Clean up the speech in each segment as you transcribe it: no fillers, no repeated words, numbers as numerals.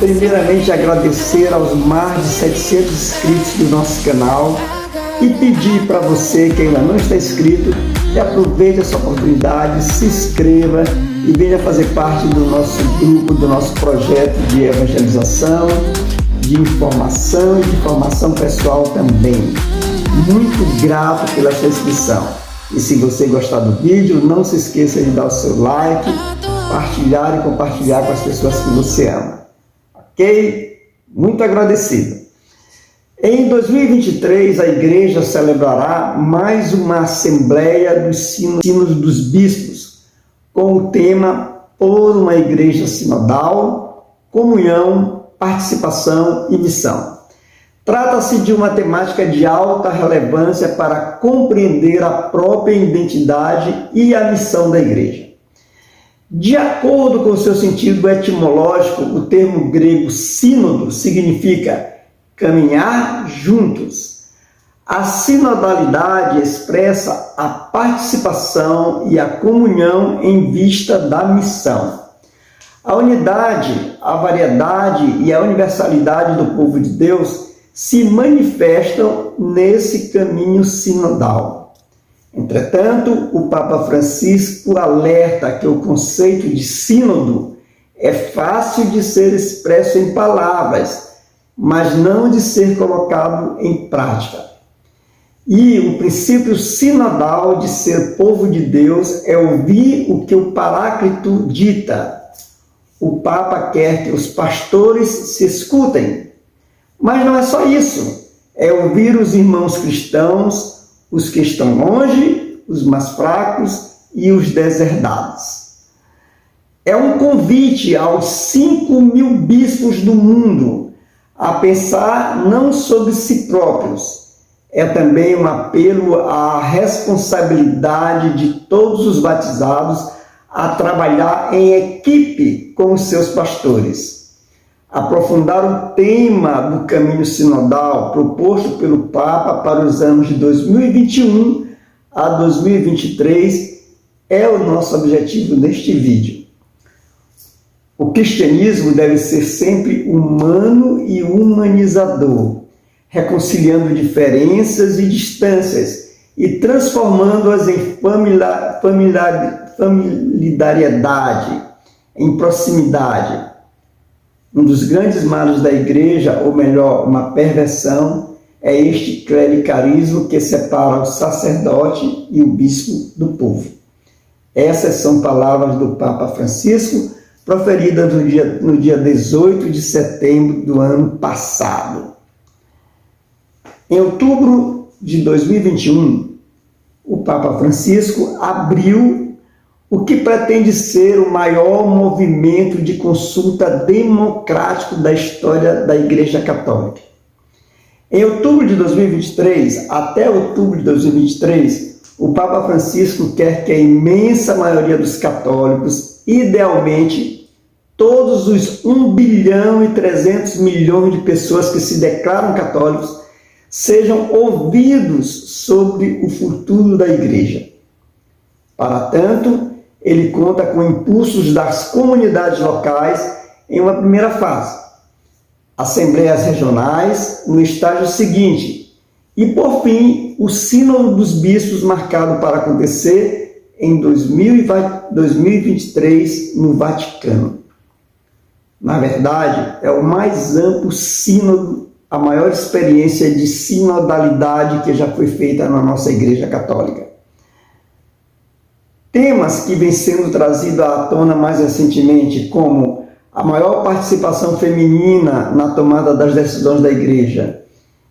primeiramente agradecer aos mais de 700 inscritos do nosso canal e pedir para você que ainda não está inscrito que aproveite essa oportunidade, se inscreva e venha fazer parte do nosso grupo, do nosso projeto de evangelização, de informação e de formação pessoal também. Muito grato pela sua inscrição. E se você gostar do vídeo, não se esqueça de dar o seu like, partilhar e compartilhar com as pessoas que você ama. Ok? Muito agradecido. Em 2023, a igreja celebrará mais uma Assembleia dos Sínodos dos Bispos, com o tema Por uma Igreja Sinodal, Comunhão, Participação e Missão. Trata-se de uma temática de alta relevância para compreender a própria identidade e a missão da igreja. De acordo com seu sentido etimológico, o termo grego sínodo significa caminhar juntos. A sinodalidade expressa a participação e a comunhão em vista da missão. A unidade, a variedade e a universalidade do povo de Deus se manifestam nesse caminho sinodal. Entretanto, o Papa Francisco alerta que o conceito de sínodo é fácil de ser expresso em palavras, mas não de ser colocado em prática. E o princípio sinodal de ser povo de Deus é ouvir o que o Paráclito dita. O Papa quer que os pastores se escutem. Mas não é só isso. É ouvir os irmãos cristãos, os que estão longe, os mais fracos e os deserdados. É um convite aos 5.000 bispos do mundo a pensar não sobre si próprios. É também um apelo à responsabilidade de todos os batizados a trabalhar em equipe com os seus pastores. Aprofundar o tema do caminho sinodal proposto pelo Papa para os anos de 2021 a 2023 é o nosso objetivo neste vídeo. O cristianismo deve ser sempre humano e humanizador, reconciliando diferenças e distâncias e transformando-as em familiaridade, em proximidade. Um dos grandes males da igreja, ou melhor, uma perversão, é este clericarismo que separa o sacerdote e o bispo do povo. Essas são palavras do Papa Francisco, proferidas no dia 18 de setembro do ano passado. Em outubro de 2021, o Papa Francisco abriu o que pretende ser o maior movimento de consulta democrático da história da Igreja Católica. Em outubro de 2023, até outubro de 2023, o Papa Francisco quer que a imensa maioria dos católicos, idealmente, todos os 1 bilhão e 300 milhões de pessoas que se declaram católicos, sejam ouvidos sobre o futuro da Igreja. Para tanto, ele conta com impulsos das comunidades locais em uma primeira fase, assembleias regionais no estágio seguinte e, por fim, o Sínodo dos Bispos marcado para acontecer em 2023 no Vaticano. Na verdade, é o mais amplo sínodo, a maior experiência de sinodalidade que já foi feita na nossa Igreja Católica. Temas que vêm sendo trazidos à tona mais recentemente, como a maior participação feminina na tomada das decisões da Igreja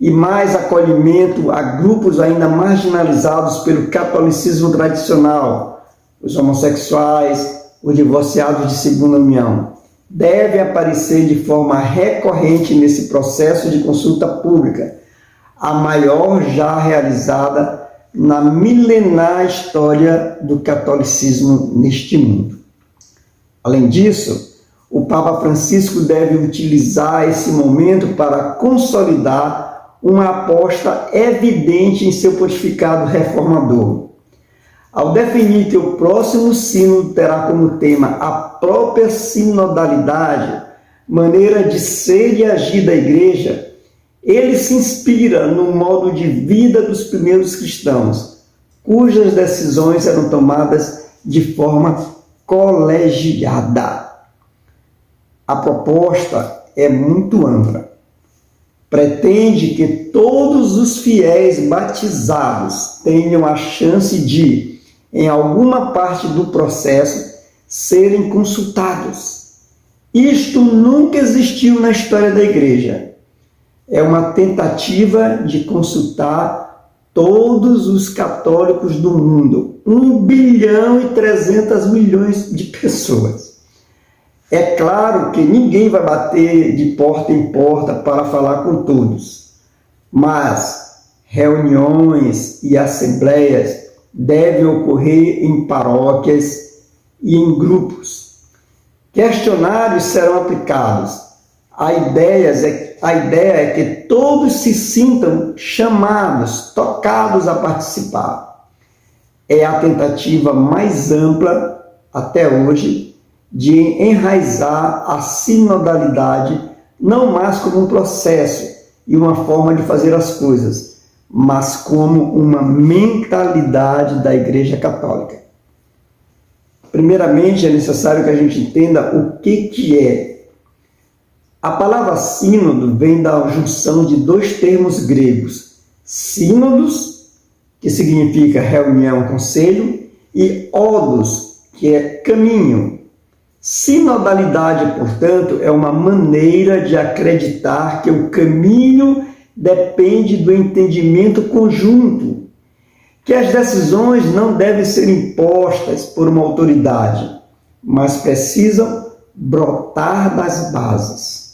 e mais acolhimento a grupos ainda marginalizados pelo catolicismo tradicional, os homossexuais, os divorciados de segunda união, devem aparecer de forma recorrente nesse processo de consulta pública, a maior já realizada na milenar história do catolicismo neste mundo. Além disso, o Papa Francisco deve utilizar esse momento para consolidar uma aposta evidente em seu pontificado reformador. Ao definir que o próximo sínodo terá como tema a própria sinodalidade, maneira de ser e agir da igreja, ele se inspira no modo de vida dos primeiros cristãos, cujas decisões eram tomadas de forma colegiada. A proposta é muito ampla. Pretende que todos os fiéis batizados tenham a chance de, em alguma parte do processo, serem consultados. Isto nunca existiu na história da igreja. É uma tentativa de consultar todos os católicos do mundo, 1,3 bilhão de pessoas. É claro que ninguém vai bater de porta em porta para falar com todos, mas reuniões e assembleias devem ocorrer em paróquias e em grupos. Questionários serão aplicados. A ideia é que todos se sintam chamados, tocados a participar. É a tentativa mais ampla até hoje de enraizar a sinodalidade não mais como um processo e uma forma de fazer as coisas, mas como uma mentalidade da Igreja Católica. Primeiramente, é necessário que a gente entenda o que é. A palavra sínodo vem da junção de dois termos gregos, sínodos, que significa reunião, conselho, e odos, que é caminho. Sinodalidade, portanto, é uma maneira de acreditar que o caminho depende do entendimento conjunto, que as decisões não devem ser impostas por uma autoridade, mas precisam brotar das bases.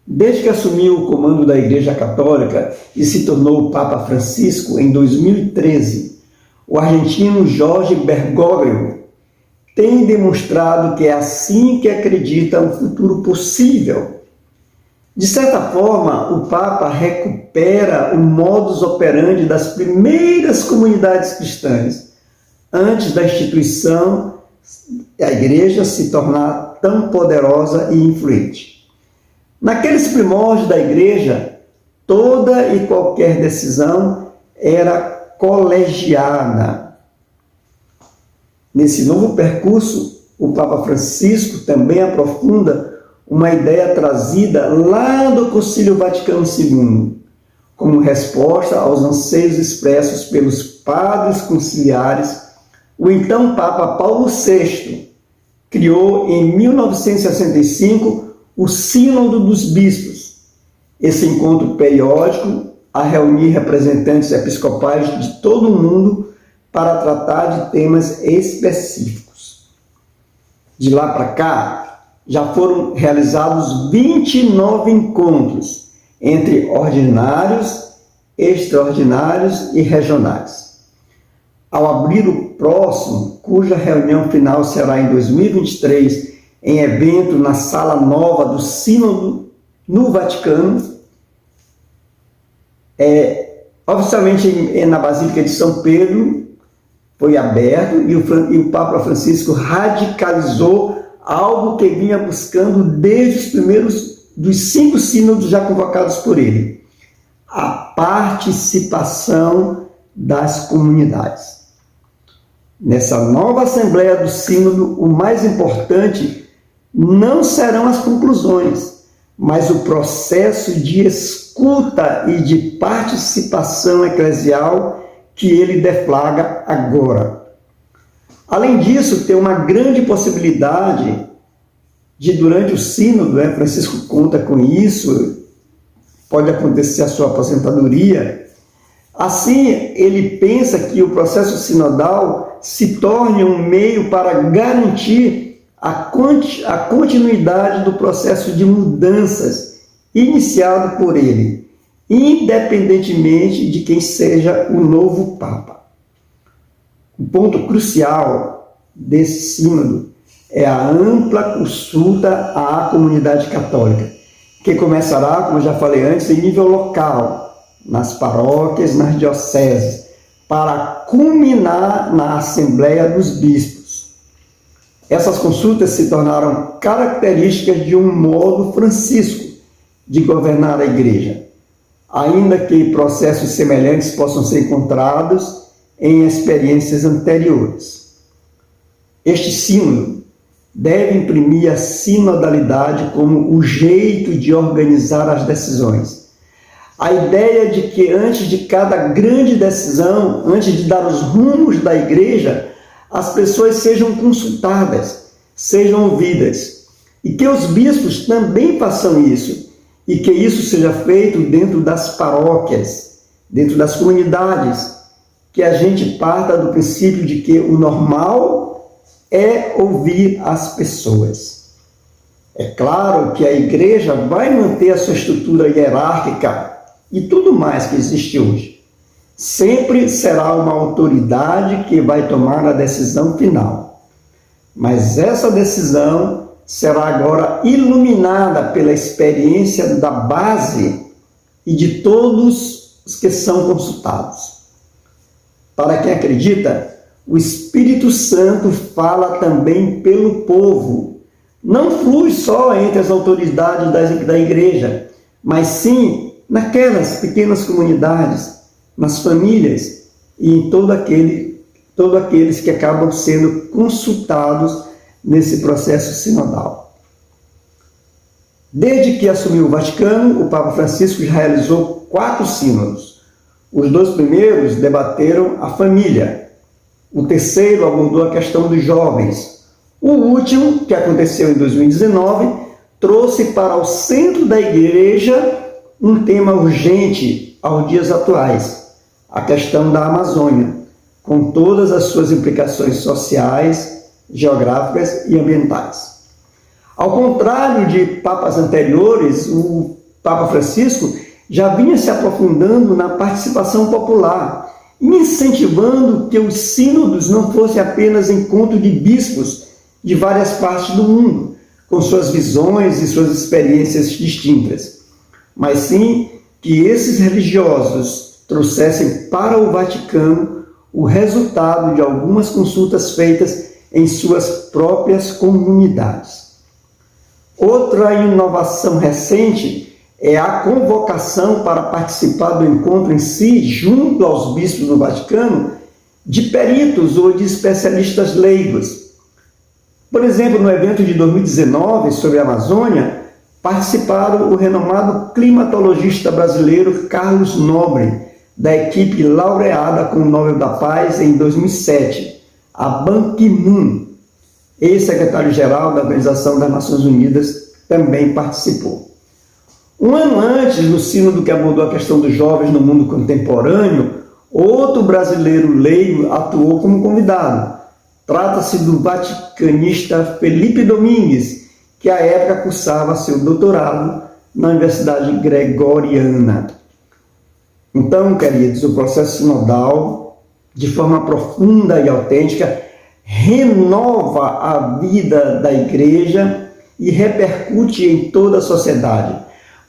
Desde que assumiu o comando da Igreja Católica e se tornou o Papa Francisco em 2013, o argentino Jorge Bergoglio tem demonstrado que é assim que acredita um futuro possível. De certa forma, o Papa recupera o modus operandi das primeiras comunidades cristãs, antes da instituição, a Igreja, se tornar tão poderosa e influente. Naqueles primórdios da Igreja, toda e qualquer decisão era colegiada. Nesse novo percurso, o Papa Francisco também aprofunda uma ideia trazida lá do Concílio Vaticano II, como resposta aos anseios expressos pelos padres conciliares. O então Papa Paulo VI criou em 1965 o Sínodo dos Bispos, esse encontro periódico a reunir representantes episcopais de todo o mundo para tratar de temas específicos. De lá para cá, já foram realizados 29 encontros entre ordinários, extraordinários e regionais. Ao abrir o próximo, cuja reunião final será em 2023, em evento na Sala Nova do Sínodo, no Vaticano, oficialmente na Basílica de São Pedro, foi aberto e o Papa Francisco radicalizou algo que vinha buscando desde os primeiros dos 5 sínodos já convocados por ele: a participação das comunidades. Nessa nova Assembleia do Sínodo, o mais importante não serão as conclusões, mas o processo de escuta e de participação eclesial que ele deflagra agora. Além disso, tem uma grande possibilidade de, durante o sínodo, Francisco conta com isso, pode acontecer a sua aposentadoria. Assim, ele pensa que o processo sinodal se torne um meio para garantir a continuidade do processo de mudanças iniciado por ele, independentemente de quem seja o novo Papa. O ponto crucial desse sínodo é a ampla consulta à comunidade católica, que começará, como eu já falei antes, em nível local, nas paróquias, nas dioceses, para culminar na Assembleia dos Bispos. Essas consultas se tornaram características de um modo francisco de governar a Igreja, ainda que processos semelhantes possam ser encontrados em experiências anteriores. Este sínodo deve imprimir a sinodalidade como o jeito de organizar as decisões. A ideia de que antes de cada grande decisão, antes de dar os rumos da Igreja, as pessoas sejam consultadas, sejam ouvidas, e que os bispos também façam isso, e que isso seja feito dentro das paróquias, dentro das comunidades, que a gente parta do princípio de que o normal é ouvir as pessoas. É claro que a Igreja vai manter a sua estrutura hierárquica e tudo mais que existe hoje. Sempre será uma autoridade que vai tomar a decisão final. Mas essa decisão será agora iluminada pela experiência da base e de todos os que são consultados. Para quem acredita, o Espírito Santo fala também pelo povo. Não flui só entre as autoridades da Igreja, mas sim naquelas pequenas comunidades, nas famílias e em todos aqueles que acabam sendo consultados nesse processo sinodal. Desde que assumiu o Vaticano, o Papa Francisco já realizou 4 sínodos. Os 2 primeiros debateram a família. O terceiro abordou a questão dos jovens. O último, que aconteceu em 2019, trouxe para o centro da Igreja um tema urgente aos dias atuais, a questão da Amazônia, com todas as suas implicações sociais, geográficas e ambientais. Ao contrário de papas anteriores, o Papa Francisco já vinha se aprofundando na participação popular, incentivando que os sínodos não fossem apenas encontro de bispos de várias partes do mundo, com suas visões e suas experiências distintas, mas sim que esses religiosos trouxessem para o Vaticano o resultado de algumas consultas feitas em suas próprias comunidades. Outra inovação recente é a convocação para participar do encontro em si, junto aos bispos do Vaticano, de peritos ou de especialistas leigos. Por exemplo, no evento de 2019 sobre a Amazônia, participaram o renomado climatologista brasileiro Carlos Nobre, da equipe laureada com o Nobel da Paz em 2007, a Ban Ki-moon, ex-secretário-geral da Organização das Nações Unidas, também participou. Um ano antes, no sínodo que abordou a questão dos jovens no mundo contemporâneo, outro brasileiro leigo atuou como convidado. Trata-se do vaticanista Felipe Domingues, que à época cursava seu doutorado na Universidade Gregoriana. Então, queridos, o processo sinodal, de forma profunda e autêntica, renova a vida da Igreja e repercute em toda a sociedade,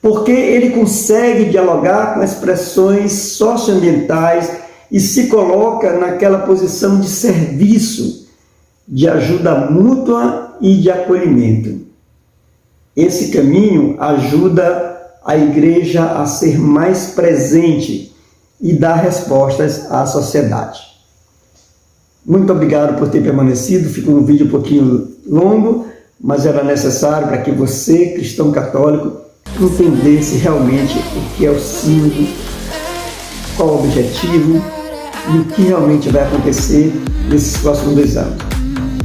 porque ele consegue dialogar com expressões socioambientais e se coloca naquela posição de serviço, de ajuda mútua e de acolhimento. Esse caminho ajuda a Igreja a ser mais presente e dar respostas à sociedade. Muito obrigado por ter permanecido. Ficou um vídeo um pouquinho longo, mas era necessário para que você, cristão católico, entendesse realmente o que é o sínodo, qual o objetivo e o que realmente vai acontecer nesses próximos 2 anos.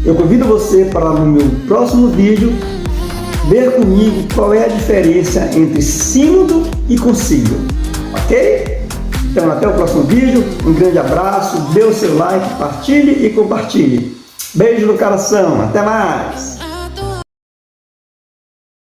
Eu convido você para, no meu próximo vídeo, ver comigo qual é a diferença entre sínodo e concílio, ok? Então até o próximo vídeo, um grande abraço, dê o seu like, partilhe e compartilhe. Beijo no coração, até mais!